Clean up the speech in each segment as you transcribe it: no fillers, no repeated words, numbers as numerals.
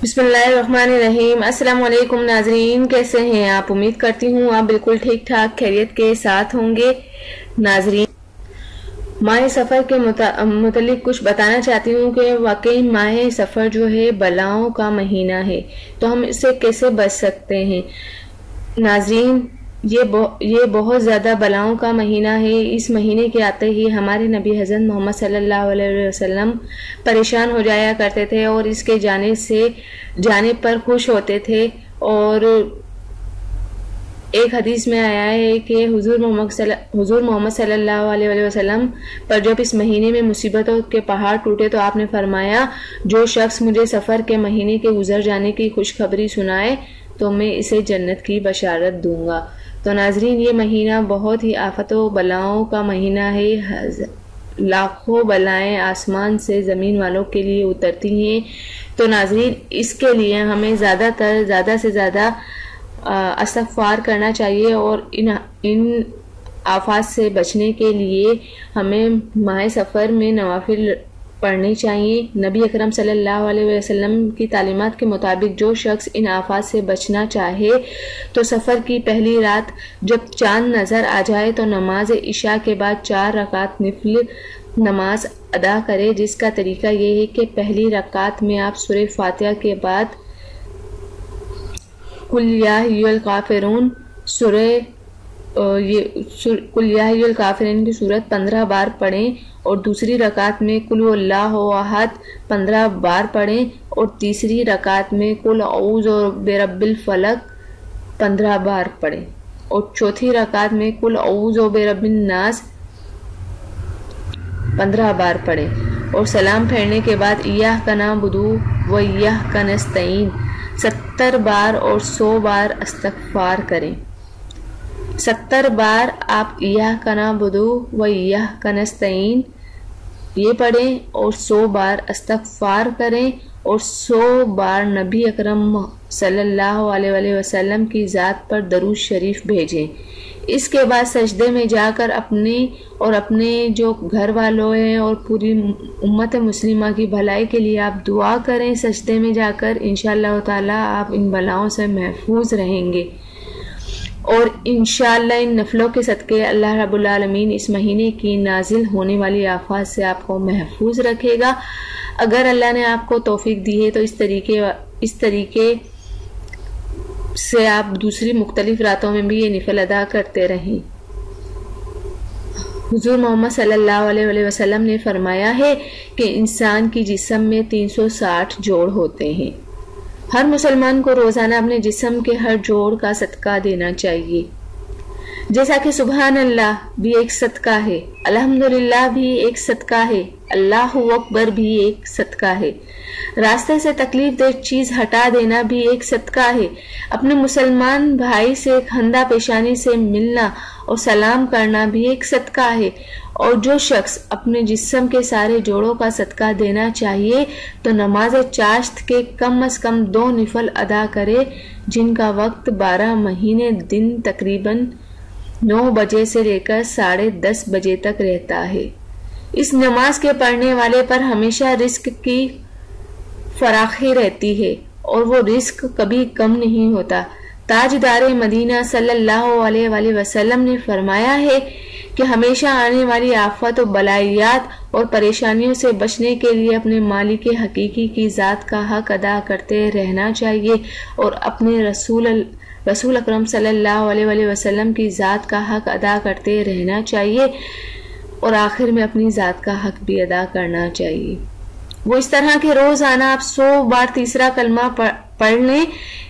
بسم اللہ الرحمن الرحیم۔ السلام علیکم ناظرین، کیسے ہیں آپ؟ امید کرتی ہوں آپ بالکل ٹھیک ٹھاک خیریت کے ساتھ ہوں گے۔ ناظرین، ماہ سفر کے متعلق کچھ بتانا چاہتی ہوں کہ واقعی ماہ سفر جو ہے بلاؤں کا مہینہ ہے، تو ہم اس سے کیسے بچ سکتے ہیں؟ ناظرین، یہ بہت زیادہ بلاؤں کا مہینہ ہے۔ اس مہینے کے آتے ہی ہمارے نبی حضرت محمد صلی اللہ علیہ وسلم پریشان ہو جایا کرتے تھے اور اس کے جانے پر خوش ہوتے تھے۔ اور ایک حدیث میں آیا ہے کہ حضور محمد صلی اللہ علیہ وسلم پر جب اس مہینے میں مصیبتوں کے پہاڑ ٹوٹے تو آپ نے فرمایا، جو شخص مجھے سفر کے مہینے کے گزر جانے کی خوشخبری سنائے تو میں اسے جنت کی بشارت دوں گا۔ تو ناظرین، یہ مہینہ بہت ہی آفت و بلاؤں کا مہینہ ہے۔ لاکھوں بلائیں آسمان سے زمین والوں کے لیے اترتی ہیں۔ تو ناظرین، اس کے لیے ہمیں زیادہ سے زیادہ استغفار کرنا چاہیے، اور ان آفات سے بچنے کے لیے ہمیں ماہ سفر میں نوافل پڑھنی چاہیے۔ نبی اکرم صلی اللہ علیہ وسلم کی تعلیمات کے مطابق جو شخص ان آفات سے بچنا چاہے تو سفر کی پہلی رات جب چاند نظر آ جائے تو نماز عشاء کے بعد 4 رکعت نفل نماز ادا کرے، جس کا طریقہ یہ ہے کہ پہلی رکعت میں آپ سورہ فاتحہ کے بعد قل یا ایھا الکافرون قل یا ایھا الکافرون کی صورت 15 بار پڑھیں، اور دوسری رکعت میں قل ھو اللہ احد 15 بار پڑھیں، اور تیسری رکعت میں قل اعوذ برب الفلق 15 بار پڑھیں، اور چوتھی رکعت میں قل اعوذ برب الناس 15 بار پڑھیں، اور سلام پھیرنے کے بعد ایاک نعبد و ایاک نستعین 70 بار اور 100 بار استغفار کریں۔ 70 بار آپ ایاک نعبد و ایاک نستعین یہ پڑھیں اور 100 بار استغفار کریں، اور 100 بار نبی اکرم صلی اللہ علیہ وسلم کی ذات پر درود شریف بھیجیں۔ اس کے بعد سجدے میں جا کر اپنے جو گھر والوں ہیں اور پوری امت مسلمہ کی بھلائی کے لیے آپ دعا کریں۔ سجدے میں جا کر انشاءاللہ تعالی آپ ان بلاؤں سے محفوظ رہیں گے، اور انشاءاللہ ان نفلوں کے صدقے اللہ رب العالمین اس مہینے کی نازل ہونے والی آفات سے آپ کو محفوظ رکھے گا۔ اگر اللہ نے آپ کو توفیق دی ہے تو اس طریقے سے آپ دوسری مختلف راتوں میں بھی یہ نفل ادا کرتے رہیں۔ حضور محمد صلی اللہ علیہ وسلم نے فرمایا ہے کہ انسان کی جسم میں 360 جوڑ ہوتے ہیں۔ ہر مسلمان کو روزانہ اپنے جسم کے ہر جوڑ کا صدقہ دینا چاہیے، جیسا کہ سبحان اللہ بھی ایک صدقہ ہے، الحمدللہ بھی ایک صدقہ ہے، اللہ اکبر بھی ایک صدقہ ہے، راستے سے تکلیف دہ چیز ہٹا دینا بھی ایک صدقہ ہے، اپنے مسلمان بھائی سے خندہ پیشانی سے ملنا اور سلام کرنا بھی ایک صدقہ ہے۔ اور جو شخص اپنے جسم کے سارے جوڑوں کا صدقہ دینا چاہیے تو نماز چاشت کے کم از کم 2 نفل ادا کرے، جن کا وقت 12 مہینے دن تقریباً 9 بجے سے لے کر 10:30 بجے تک رہتا ہے۔ اس نماز کے پڑھنے والے پر ہمیشہ رزق کی فراخی رہتی ہے، اور وہ رزق کبھی کم نہیں ہوتا۔ تاجدار مدینہ صلی اللہ علیہ وسلم نے فرمایا ہے کہ ہمیشہ آنے والی آفات و بلائیات اور پریشانیوں سے بچنے کے لیے اپنے مالک حقیقی کی ذات کا حق ادا کرتے رہنا چاہیے، اور اپنے رسول اکرم صلی اللہ علیہ وسلم کی ذات کا حق ادا کرتے رہنا چاہیے، اور آخر میں اپنی ذات کا حق بھی ادا کرنا چاہیے۔ وہ اس طرح کے روزانہ آپ 100 بار تیسرا کلمہ پڑھ لیں۔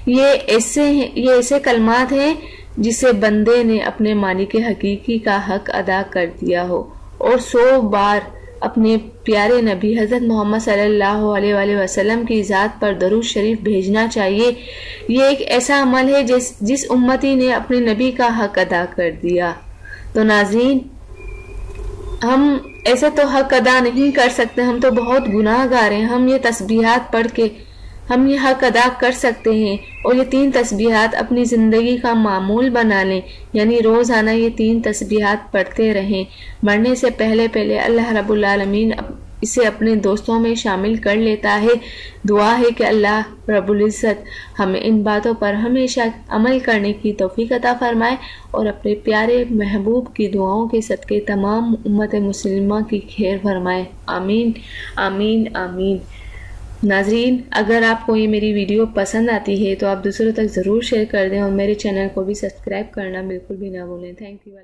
یہ ایسے کلمات ہیں جسے بندے نے اپنے مالک حقیقی کا حق ادا کر دیا ہو، اور 100 بار اپنے پیارے نبی حضرت محمد صلی اللہ علیہ وسلم کی ذات پر درود شریف بھیجنا چاہیے۔ یہ ایک ایسا عمل ہے جس امتی نے اپنے نبی کا حق ادا کر دیا۔ تو ناظرین، ہم ایسے تو حق ادا نہیں کر سکتے، ہم تو بہت گناہ گار ہیں۔ ہم یہ تسبیحات پڑھ کے ہم یہ حق ادا کر سکتے ہیں، اور یہ 3 تسبیحات اپنی زندگی کا معمول بنا لیں، یعنی روزانہ یہ 3 تسبیحات پڑھتے رہیں۔ مرنے سے پہلے اللہ رب العالمین اسے اپنے دوستوں میں شامل کر لیتا ہے۔ دعا ہے کہ اللہ رب العزت ہمیں ان باتوں پر ہمیشہ عمل کرنے کی توفیق عطا فرمائے اور اپنے پیارے محبوب کی دعاؤں کے صدقے تمام امت مسلمہ کی خیر فرمائے، آمین آمین آمین۔ ناظرین، اگر آپ کو یہ میری ویڈیو پسند آتی ہے تو آپ دوسروں تک ضرور شیئر کر دیں اور میرے چینل کو بھی سبسکرائب کرنا بالکل بھی نہ بھولیں۔ Thank you.